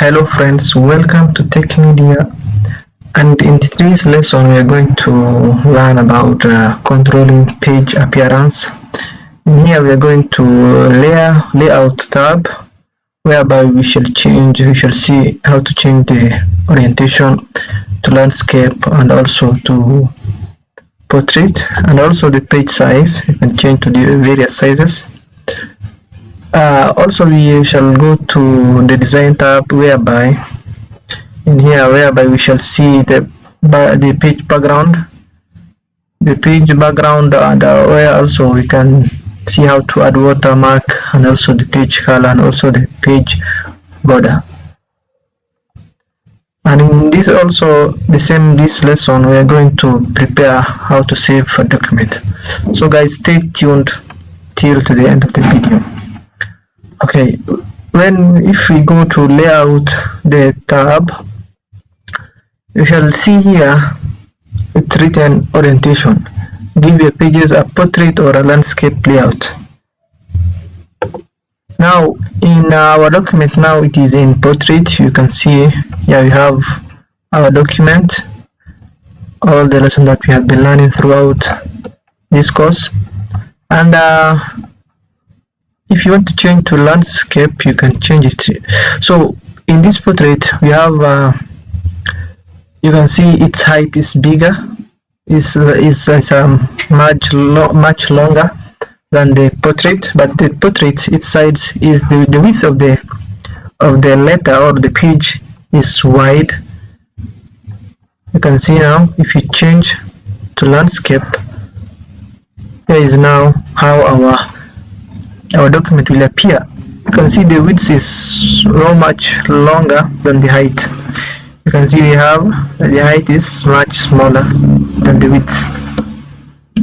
Hello friends, welcome to Tech Media, and in today's lesson we are going to learn about controlling page appearance. In here we are going to layout tab, whereby we shall see how to change the orientation to landscape and also to portrait, and also the page size. You can change to the various sizes. Also we shall go to the design tab, whereby we shall see the page background, and where also we can see how to add watermark and also the page color and also the page border. And in this lesson we are going to prepare how to save a document. So guys, stay tuned till to the end of the video. Okay, if we go to layout the tab, you shall see here it's written orientation. Give your pages a portrait or a landscape layout. Now in our document, now it is in portrait. You can see here we have our document, all the lessons that we have been learning throughout this course. And if you want to change to landscape, you can change it. So in this portrait we have you can see its height is bigger, is much longer than the portrait, but the portrait, its sides is the width of the letter or the page is wide. You can see now, if you change to landscape, here is now how our document will appear. You can see the width is so much longer than the height. You can see we have the height is much smaller than the width,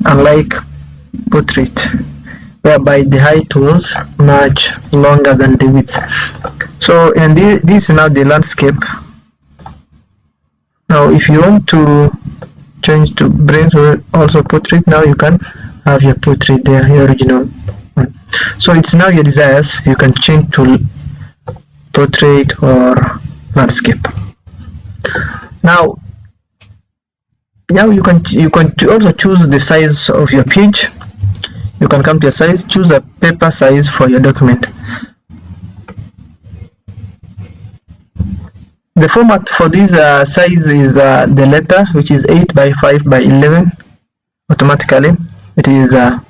unlike portrait, whereby the height was much longer than the width. So in this is now the landscape. Now if you want to change to bring also portrait, now you can have your portrait there, your original one. So it's now your desires. You can change to portrait or landscape. Now you can also choose the size of your page. You can come to your size, choose a paper size for your document. The format for this size is the letter, which is 8 by 5 by 11. Automatically it is a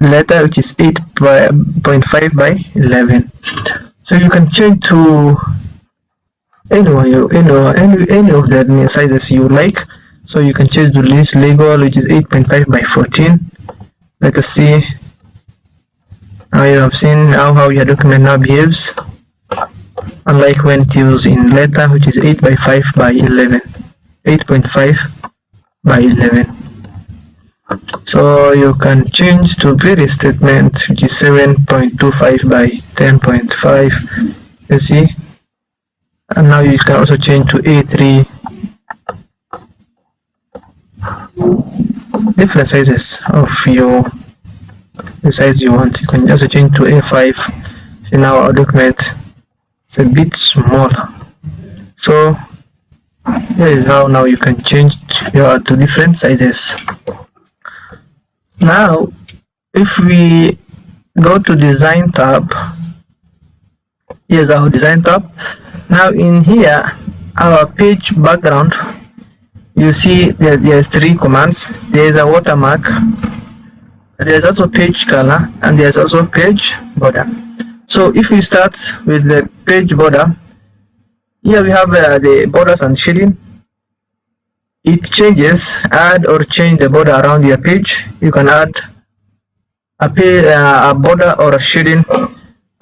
letter which is 8.5 by 11. So you can change to any of the sizes you like. So you can change to this label, which is 8.5 by 14. Let us see. Now you have seen how your document now behaves, unlike when it was in letter, which is 8 by 5 by 11, 8.5 by 11. So you can change to various statements, which is 7.25 by 10.5. You see, and now you can also change to A3. Different sizes of the size you want. You can also change to A5. See, now our document is a bit smaller. So here is how now you can change to different sizes. Now if we go to design tab, here's our design tab. Now in here, our page background, you see that there's 3 commands. There's a watermark, there's also page color, and there's also page border. So if we start with the page border, here we have the borders and shading. It changes, add or change the border around your page. You can add a border or a shading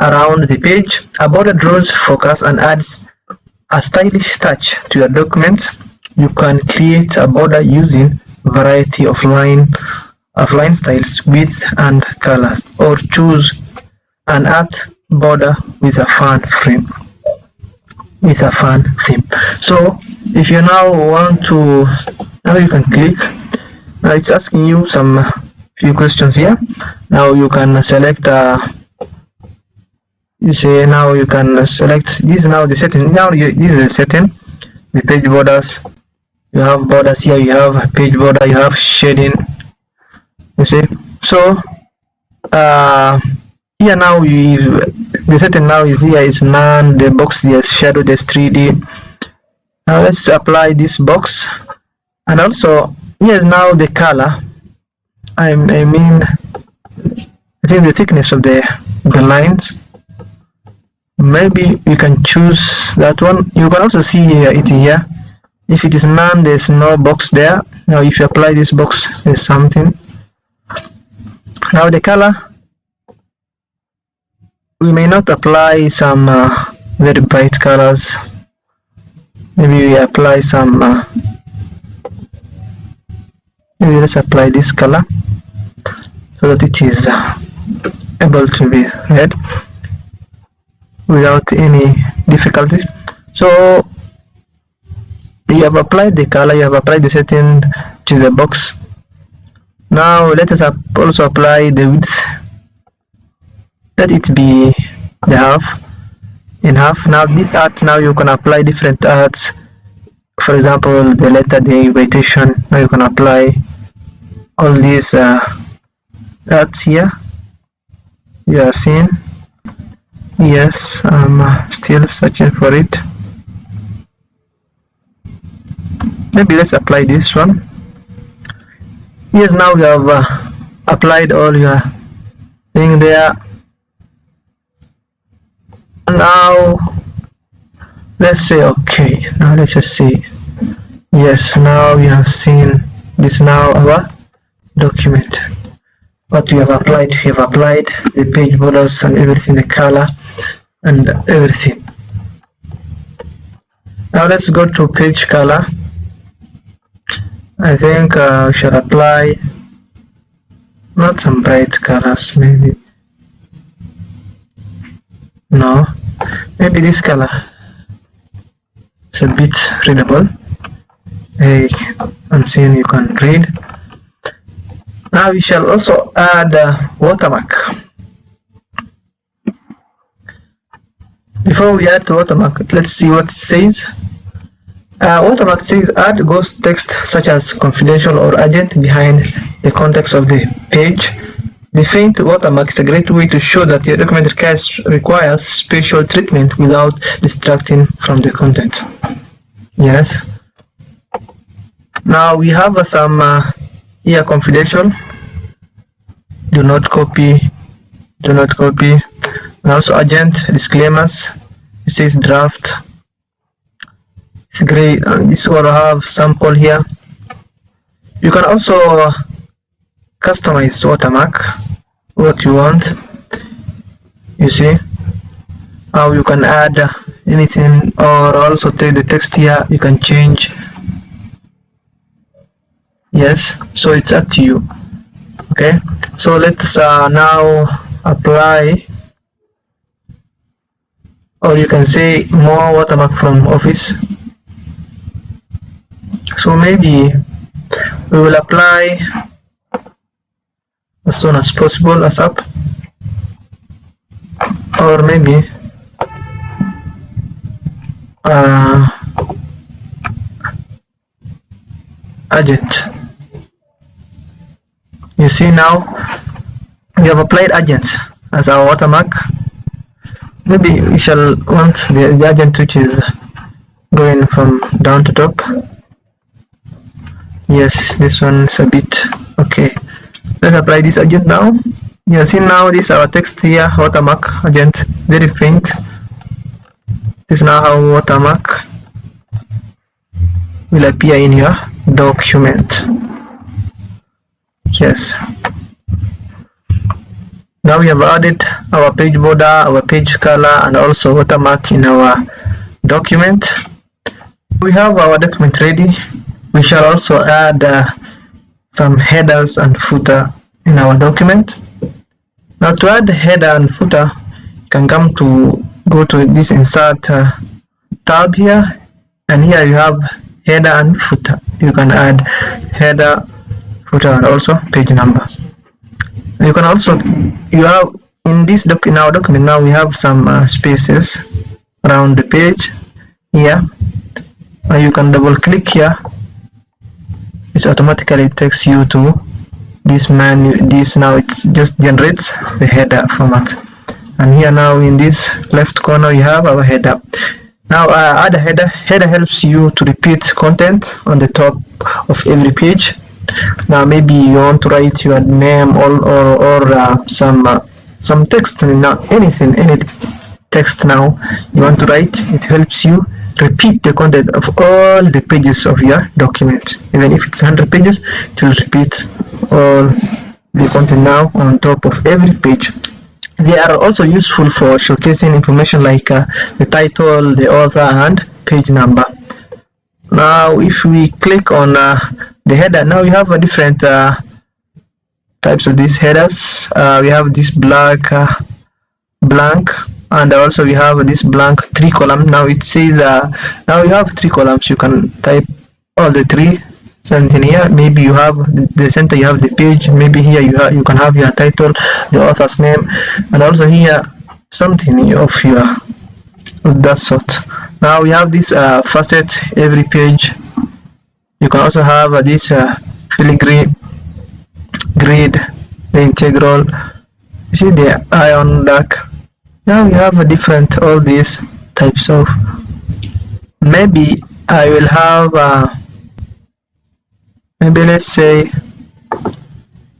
around the page. A border draws focus and adds a stylish touch to your document. You can create a border using variety of line styles, width and color, or choose an art border with a fun theme. So if you now want to, now you can click. Now it's asking you some few questions here. Now you can select You see, now you can select this. Now the setting, this is the setting, the page borders. You have borders here, you have page border, you have shading, you see. So here now the setting now is here is none, the box, there's shadow, there's 3D. Now let's apply this box, and also here's now the color. I think the thickness of the lines. Maybe you can choose that one. You can also see it here. If it is none, there's no box there. Now if you apply this box, there's something. Now the color, we may not apply some very bright colors. Maybe we apply some maybe let's apply this color so that it is able to be read without any difficulty. So you have applied the color, you have applied the setting to the box. Now let us also apply the width. Let it be the half, in half. Now this art, now you can apply different arts. For example, the letter, the invitation. Now you can apply all these arts here. You are seeing. Yes, I'm still searching for it. Maybe let's apply this one. Yes, now you have applied all your thing there. Now let's say okay. Now let's just see. Yes, now you have seen this. Now our document. What we have applied, we have applied the page borders and everything, the color and everything. Now let's go to page color. I think we should apply not some bright colors, maybe. No, maybe this color. It's a bit readable. Hey, I'm seeing you can read. Now we shall also add a watermark. Before we add the watermark, let's see what it says. Watermark says add ghost text such as confidential or urgent behind the context of the page. The faint watermark is a great way to show that your document requires special treatment without distracting from the content. Yes. Now we have some here confidential. Do not copy. Do not copy. And also urgent disclaimers. It says draft. It's great. This will have sample here. You can also customize watermark what you want. You see how you can add anything, or also take the text here. You can change. Yes, so it's up to you. Okay, so let's now apply, or you can say more watermark from Office. So maybe we will apply as soon as possible, ASAP, or maybe urgent. You see, now we have applied urgent as our watermark. Maybe we shall want the urgent which is going from down to top. Yes, this one's a bit okay. Let's apply this urgent now. You see, now this is our text here, watermark urgent, very faint. This is now how watermark will appear in your document. Yes. Now we have added our page border, our page color, and also watermark in our document. We have our document ready. We shall also add some headers and footer in our document. Now to add header and footer, you can go to this insert tab here, and here you have header and footer. You can add header, footer, and also page number. You can also, in this in our document now we have some spaces around the page here. You can double click here. It automatically takes you to this menu. This now it just generates the header format, and here now in this left corner you have our header. Now add a header. Header helps you to repeat content on the top of every page. Now maybe you want to write your name or some text, not anything, any text now you want to write. It helps you repeat the content of all the pages of your document. Even if it's 100 pages, it will repeat all the content now on top of every page. They are also useful for showcasing information like the title, the author, and page number. Now if we click on the header, now we have a different types of these headers. We have this blank, and also we have this blank 3 column. Now it says now you have 3 columns. You can type all the 3 something here. Maybe you have the center, you have the page. Maybe here you can have your title, the author's name, and also here something of that sort. Now we have this facet every page. You can also have this filigree, grid, the integral. You see the iron dark. Now we have a different all these types of. Maybe I will have maybe let's say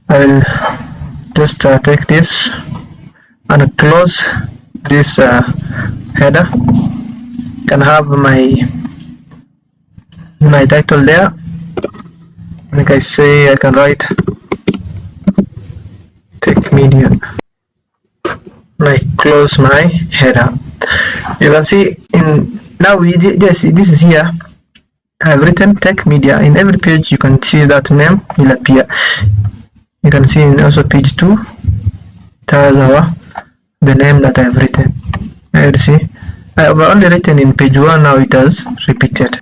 I will just take this and close this header. Can have my title there. Like I say, I can write tech media. I close my header. You can see in now this is here. I've written tech media. In every page you can see that name will appear. You can see in also page 2 tells the name that I've written. You see, I've only written in page 1. Now it has repeated.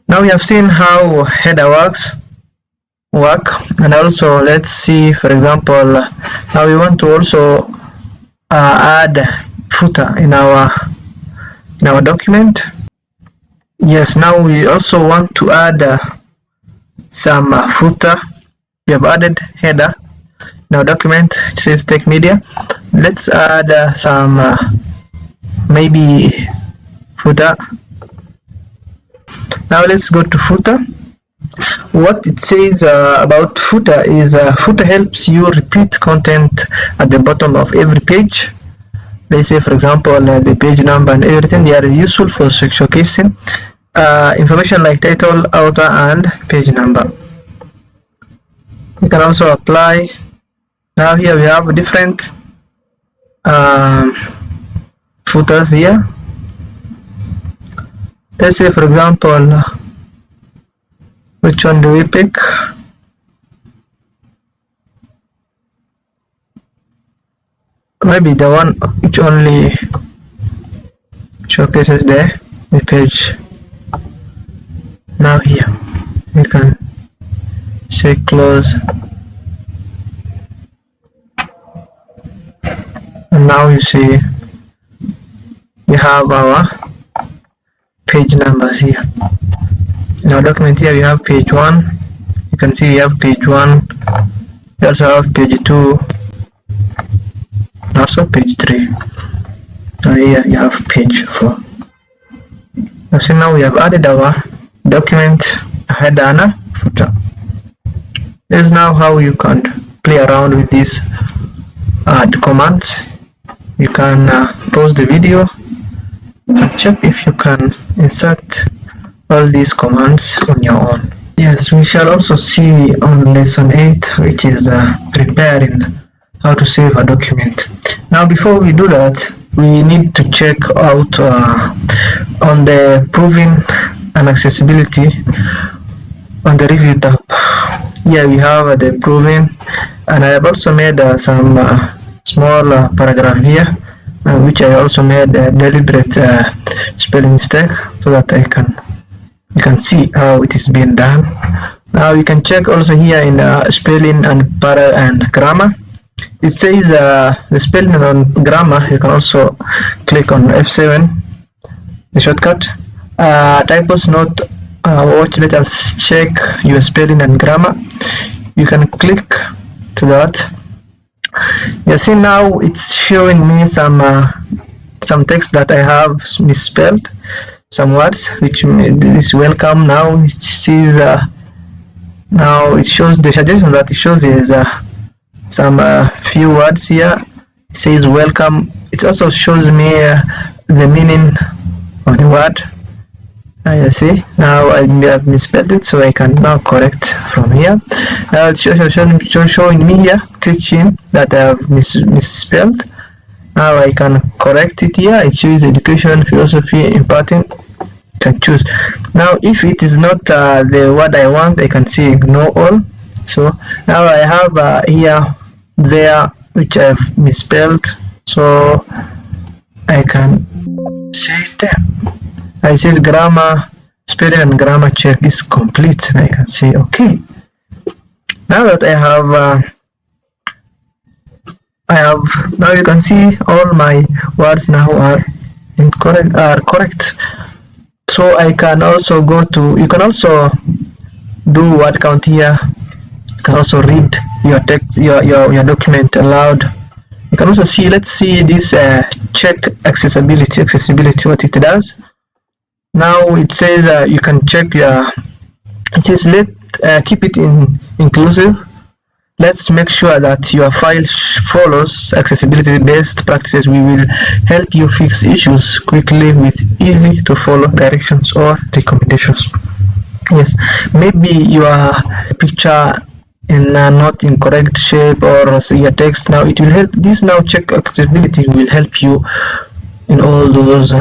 Now we have seen how header work, and also let's see, for example, now we want to also add footer in our document. Yes, now we also want to add some footer. We have added header in our document. It says tech media. Let's add some maybe footer. Now let's go to footer. What it says about footer is footer helps you repeat content at the bottom of every page. Let's say, for example, the page number and everything. They are useful for showcasing information like title, author, and page number. You can also apply. Now here we have different footers here. Let's say, for example, which one do we pick? Maybe the one which only showcases the page. Now here we can say close, and now you see we have our page numbers here. In our document here we have page 1. You can see we have page 1. We also have page 2. Also page 3. So here you have page 4. So now we have added our document header and footer. This is now how you can play around with these commands. You can pause the video and check if you can insert all these commands on your own. Yes, we shall also see on lesson 8, which is preparing how to save a document. Now before we do that, we need to check out on the proving and accessibility on the review tab. Here we have the proving, and I have also made some small paragraph here, which I also made a deliberate spelling mistake so that you can see how it is being done. Now you can check also here in spelling and grammar. it says the spelling and grammar. You can also click on F7, the shortcut. Typos not watch. Let us check your spelling and grammar. You can click to that. You see now it's showing me some text that I have misspelled, some words which is welcome. Now it says now it shows the suggestion that it shows is some few words here. It says welcome. It also shows me the meaning of the word. You see now I have misspelled it, so I can now correct from here. Now it's showing me here teaching that I have misspelled. Now I can correct it here. I choose education, philosophy, imparting. Can choose. Now if it is not the word I want, I can see ignore all. So now I have here there which I've misspelled, so I can see it there. I say grammar, spelling and grammar check is complete, and I can say okay. Now that I have now you can see all my words now are correct. So I can also go to, you can also do word count here. You can also read your text, your document aloud. You can also see, let's see this check accessibility, what it does. Now it says you can check your, it says keep it inclusive. Let's make sure that your file follows accessibility best practices. We will help you fix issues quickly with easy to follow directions or recommendations. Yes, maybe your picture in not in correct shape, or your text. Now it will help. This now check accessibility will help you in all those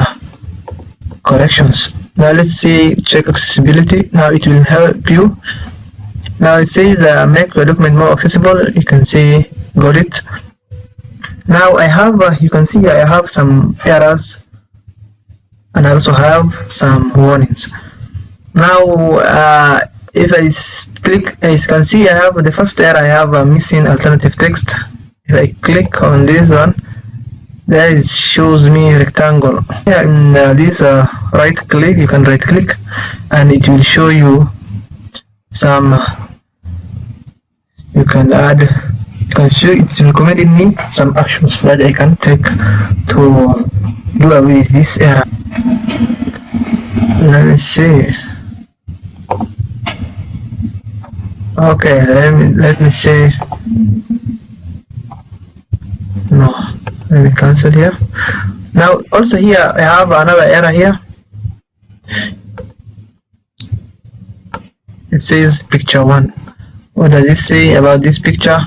corrections. Now let's see check accessibility. Now it will help you. Now it says make your document more accessible. You can see got it. Now I have you can see I have some errors, and I also have some warnings. Now if I click, as you can see I have the first error. I have a missing alternative text. If I click on this one, there it shows me rectangle. Here in this right click, you can right click and it will show you some, you can add, you can show, it's recommending me some actions that I can take to do away with this error. Let me see. Okay, let me see. No, let me cancel here. Now also here I have another error here. It says picture 1. What does it say about this picture?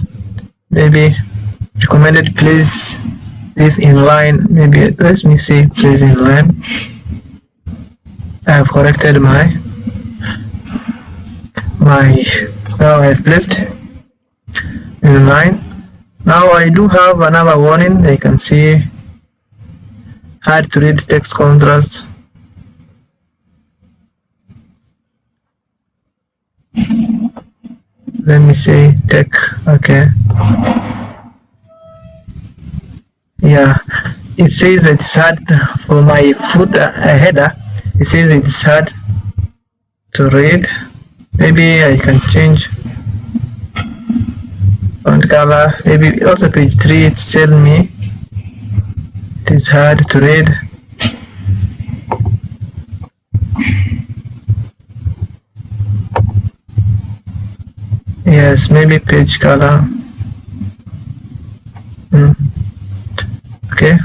Maybe recommended place this in line. Maybe let me see place in line. I have corrected my now I have placed in line. Now I do have another warning. I can see hard to read text contrast. Let me say tech. Okay, yeah, it says that it's hard for my header. It says it's hard to read. Maybe I can change font color. Maybe also page 3 it's telling me it is hard to read. Yes, maybe page color. Okay,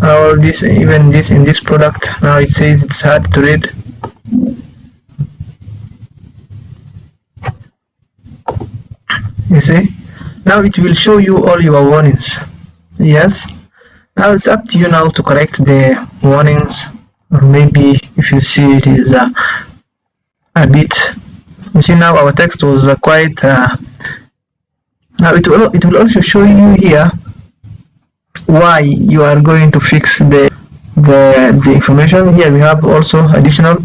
all this, even this in this product, now it says it's hard to read. You see, now it will show you all your warnings. Yes, now it's up to you now to correct the warnings, or maybe if you see it is a bit, you see now our text was quite now it will also show you here why you are going to fix the information. Here we have also additional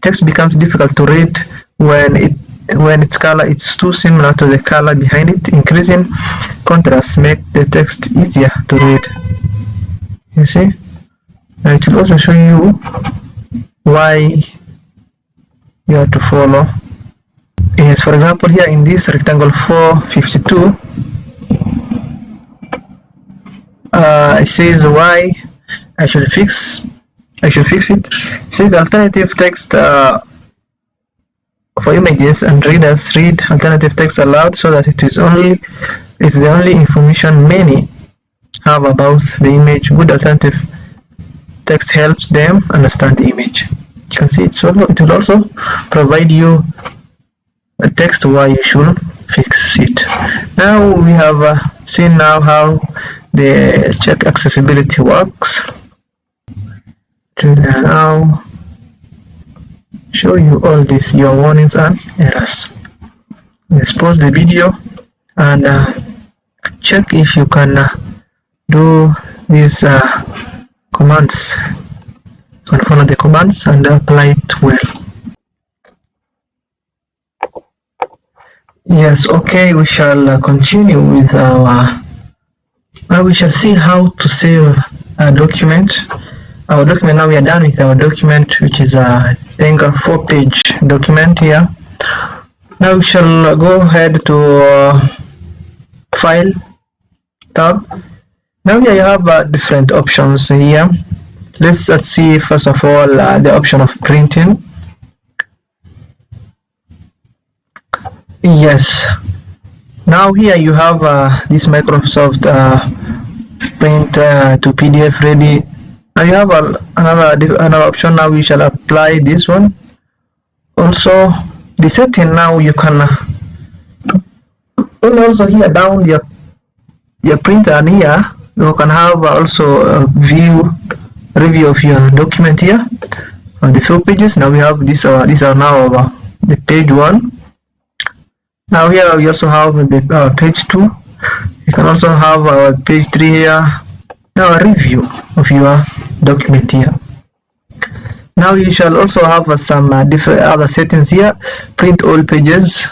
text becomes difficult to read when it when its color is too similar to the color behind it. Increasing contrast make the text easier to read. You see, and it will also show you why you have to follow. Yes, for example, here in this rectangle 452, it says why I should fix it. It says alternative text for images and readers read alternative text aloud so that it's the only information many have about the image. Good alternative text helps them understand the image. You can see it will also provide you a text why you should fix it. Now we have seen now how the check accessibility works. To now show you all this, your warnings and errors. Let's pause the video and check if you can do these commands. You can follow the commands and apply it well. Yes, okay, we shall continue with our we shall see how to save a document. Our document, now we are done with our document, which is a 4-page document here. Now we shall go ahead to File tab. Now here you have different options here. Let's see first of all the option of printing. Yes, now here you have this Microsoft Print to PDF ready. Now you have another option. Now we shall apply this one. Also the setting, now you can also here down your printer, and here you can have also a review of your document here on the 4 pages. Now we have these are now the page 1. Now here we also have the page 2. You can also have page 3 here. Now a review of your document here. Now you shall also have some different other settings here. Print all pages,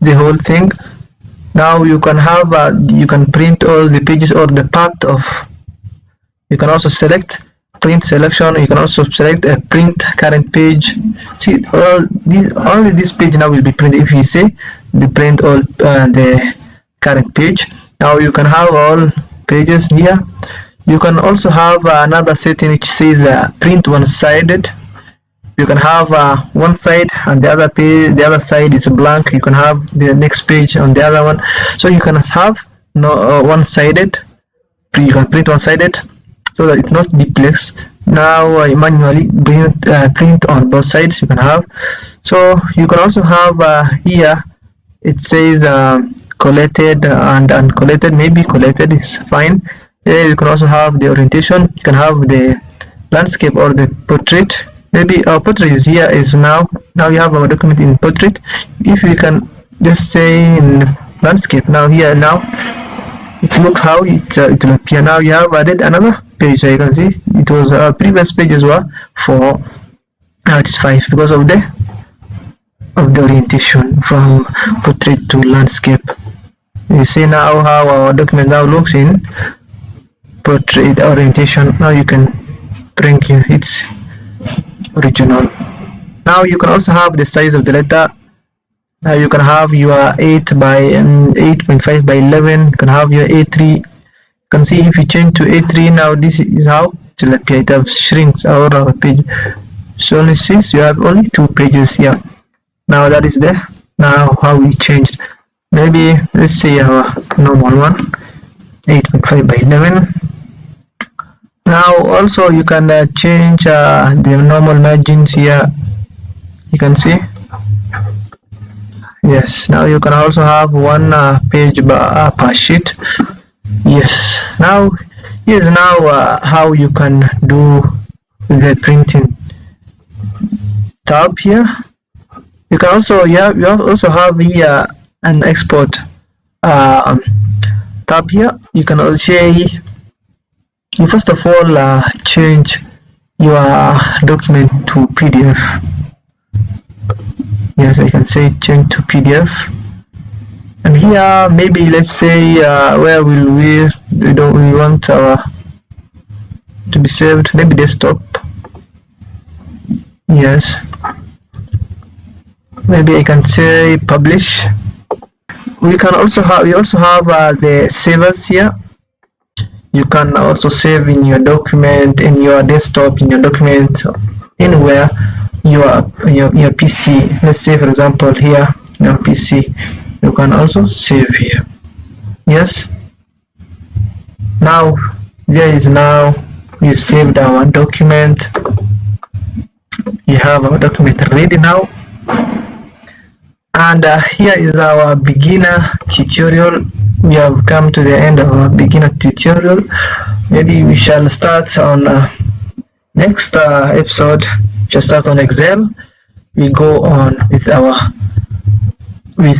the whole thing. Now you can have you can print all the pages or the part of. You can also select print selection. You can also select a print current page. See, only this page now will be printed. If you say the print all the current page, now you can have all pages here. You can also have another setting which says print one-sided. You can have one side and the other side is blank. You can have the next page on the other one. So you can have one-sided. You can print one-sided so that it's not duplex. Now manually print on both sides. You can have. So you can also have here it says collected and uncollected. Maybe collected is fine. Here you can also have the orientation. You can have the landscape or the portrait. Maybe our portrait is here is now you have our document in portrait. If you can just say in landscape, now here now it look how it will appear. Now you have added another page. So you can see it was previous pages were 4, now it's 5 because of the orientation from portrait to landscape. You see now how our document now looks in portrait orientation. Now you can bring its original. Now you can also have the size of the letter. Now you can have your 8 by 8.5 by 11. You can have your A3. You can see if you change to A3, now this is how it will appear. It shrinks our page. So only since you have only 2 pages here. Now that is there. Now how we changed. Maybe let's say our normal one, 8.5 by 11. Now also you can change the normal margins here. You can see. Yes, now you can also have one page per sheet. Yes, now here's now how you can do the printing tab here. You can also you also have here an export tab here. You can also you first of all change your document to PDF. Yes, I can say change to PDF. And here maybe let's say where will we want our to be saved, maybe desktop. Yes, maybe I can say publish. We also have the savers here. You can also save in your document, in your desktop, in your document, anywhere your PC. Let's say for example here your PC, you can also save here. Yes, now we saved our document. We have our document ready now, and here is our beginner tutorial. We have come to the end of our beginner tutorial. Maybe we shall start on next episode. Just start on Excel. We go on with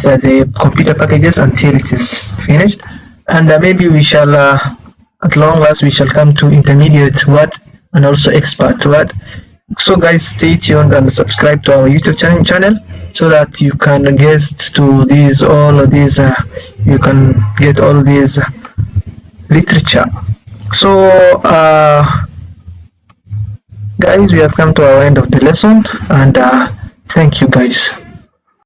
the computer packages until it is finished, and maybe we shall at long last we shall come to intermediate Word and also expert Word. So guys, stay tuned and subscribe to our YouTube channel so that you can get to you can get all these literature. So guys, we have come to our end of the lesson, and thank you guys.